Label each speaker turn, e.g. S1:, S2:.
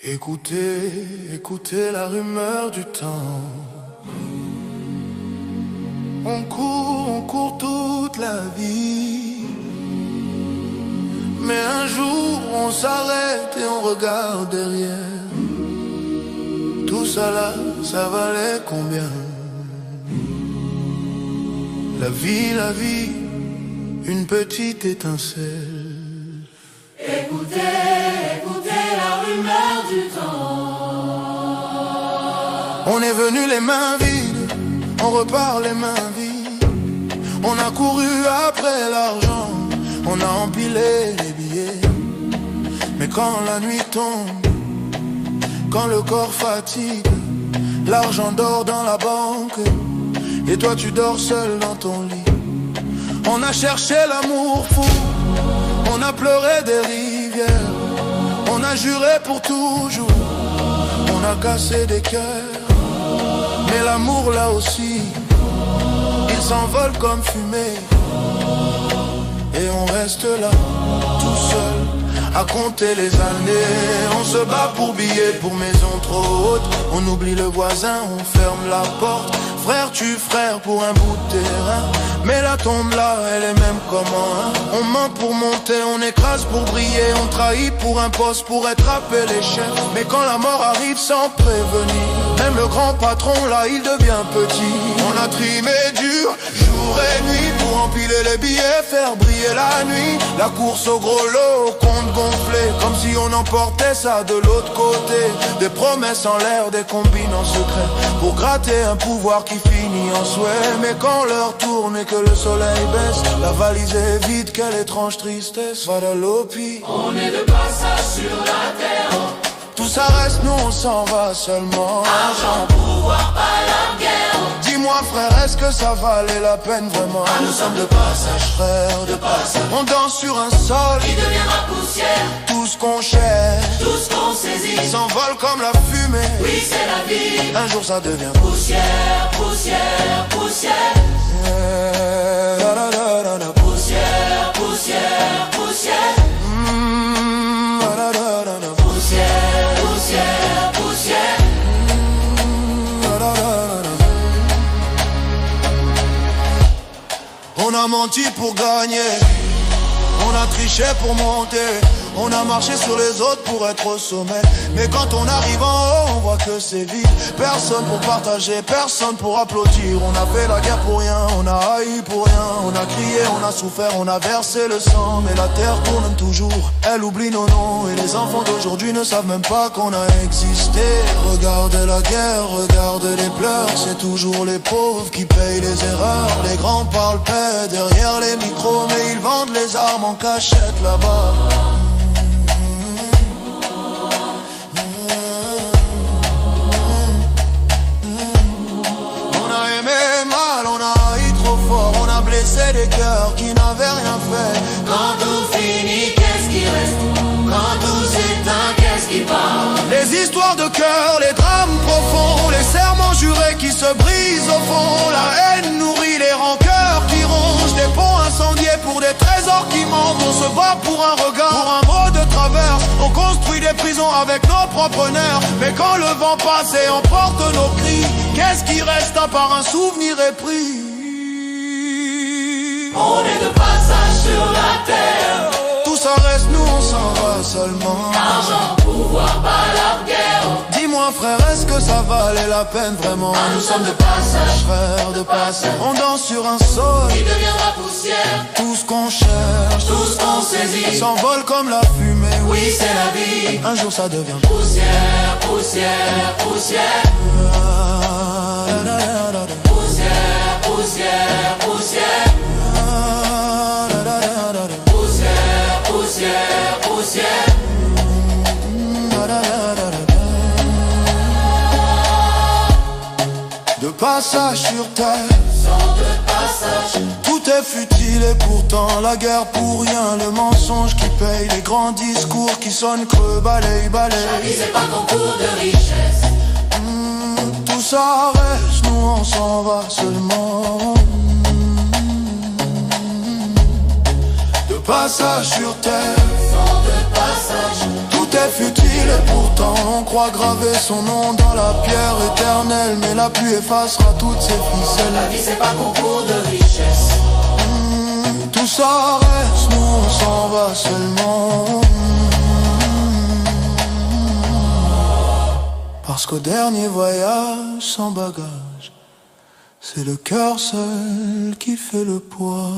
S1: Écoutez, écoutez la rumeur du temps. On court toute la vie. Mais un jour on s'arrête et on regarde derrière. Tout ça là, ça valait combien? La vie, une petite étincelle.
S2: Écoutez, écoutez la rumeur du temps.
S1: On est venu les mains vides, on repart les mains vides. On a couru après l'argent, on a empilé les billets. Mais quand la nuit tombe, quand le corps fatigue, l'argent dort dans la banque et toi tu dors seul dans ton lit. On a cherché l'amour fou, on a pleuré des rivières, on a juré pour toujours, on a cassé des cœurs. Mais l'amour là aussi, il s'envole comme fumée. Et on reste là, tout seul, à compter les années. On se bat pour billets, pour maison trop haute. On oublie le voisin, on ferme la porte. Frère tue frère pour un bout de terrain. Mais la tombe là, elle est même comme un. On ment pour monter, on écrase pour briller. On trahit pour un poste, pour être appelé chef. Mais quand la mort arrive sans prévenir, même le grand patron là, il devient petit. On a trimé dur, jour et nuit, pour empiler les billets, faire briller la nuit. La course au gros lot, au compte gonflé, comme si on emportait ça de l'autre côté. Des promesses en l'air, des combines en secret, pour gratter un pouvoir qui finit en souhait. Mais quand l'heure tourne et que le soleil baisse, la valise est vide, quelle étrange tristesse. Vadalopi,
S2: on est de passage sur la terre.
S1: tout ça reste, nous on s'en va seulement.
S2: Argent, pouvoir, pas la guerre.
S1: Dis-moi frère, est-ce que ça valait la peine vraiment?
S2: Nous sommes de passage,
S1: Frère,
S2: de passage.
S1: on danse sur un sol
S2: Qui deviendra poussière.
S1: tout ce qu'on cherche
S2: Tout ce qu'on saisit
S1: s'envole comme la fumée.
S2: Oui, c'est la vie.
S1: Un jour ça devient
S2: Poussière, poussière, poussière.
S1: La, la, la, la, la.
S2: Poussière, poussière, poussière.
S1: La, la, la, la, la.
S2: Poussière, poussière, poussière.
S1: La, la, la, la, la. On a menti pour gagner, on a triché pour monter, on a marché sur les autres pour être au sommet. Mais quand on arrive en haut, on voit que c'est vide. Personne pour partager, personne pour applaudir. On a fait la guerre pour rien, on a haï pour rien. On a crié, on a souffert, on a versé le sang. Mais la terre tourne toujours, elle oublie nos noms. Et les enfants d'aujourd'hui ne savent même pas qu'on a existé. Regardez la guerre, regardez les pleurs. C'est toujours les pauvres qui payent les erreurs. Les grands parlent paix derrière les micros, mais ils vendent les armes en cachette là-bas. C'est des cœurs qui n'avaient rien fait.
S2: Quand tout finit, qu'est-ce qui reste? Quand tout s'éteint, qu'est-ce qui part?
S1: Les histoires de cœur, les drames profonds, les serments jurés qui se brisent au fond. La haine nourrit les rancœurs qui rongent, des ponts incendiés pour des trésors qui mentent. On se bat pour un regard, pour un mot de traverse. On construit des prisons avec nos propres nerfs. Mais quand le vent passe et emporte nos cris, qu'est-ce qui reste à part un souvenir épris?
S2: On est de passage sur la terre.
S1: Tout ça reste, nous on s'en va seulement.
S2: Argent, pouvoir, pas la guerre.
S1: Dis-moi frère, est-ce que ça valait la peine vraiment?
S2: Nous sommes de passage,
S1: Frère de passage, on danse sur un sol.
S2: qui deviendra poussière.
S1: Tout ce qu'on cherche,
S2: Tout ce qu'on saisit
S1: s'envole comme la fumée.
S2: Oui, c'est la vie.
S1: Un jour ça devient
S2: Poussière, poussière, poussière.
S1: la, la, la, la, la.
S2: Poussière, poussière, poussière.
S1: La, la, la, la, la.
S2: Poussière, poussière, poussière.
S1: La, la, la, la, la. De passage sur terre,
S2: Sont de passage.
S1: tout est futile et pourtant la guerre pour rien. Le mensonge qui paye, les grands discours qui sonnent creux, balaye, balaye.
S2: C'est pas concours de richesse.
S1: Tout ça reste, nous on s'en va seulement. De passage sur terre,
S2: Sont de passage.
S1: tout est futile et pourtant croit graver son nom dans la pierre éternelle, mais la pluie effacera toutes ses ficelles.
S2: La vie c'est pas concours de richesse.
S1: Tout ça reste, nous on s'en va seulement. Parce qu'au dernier voyage sans bagage, c'est le cœur seul qui fait le poids.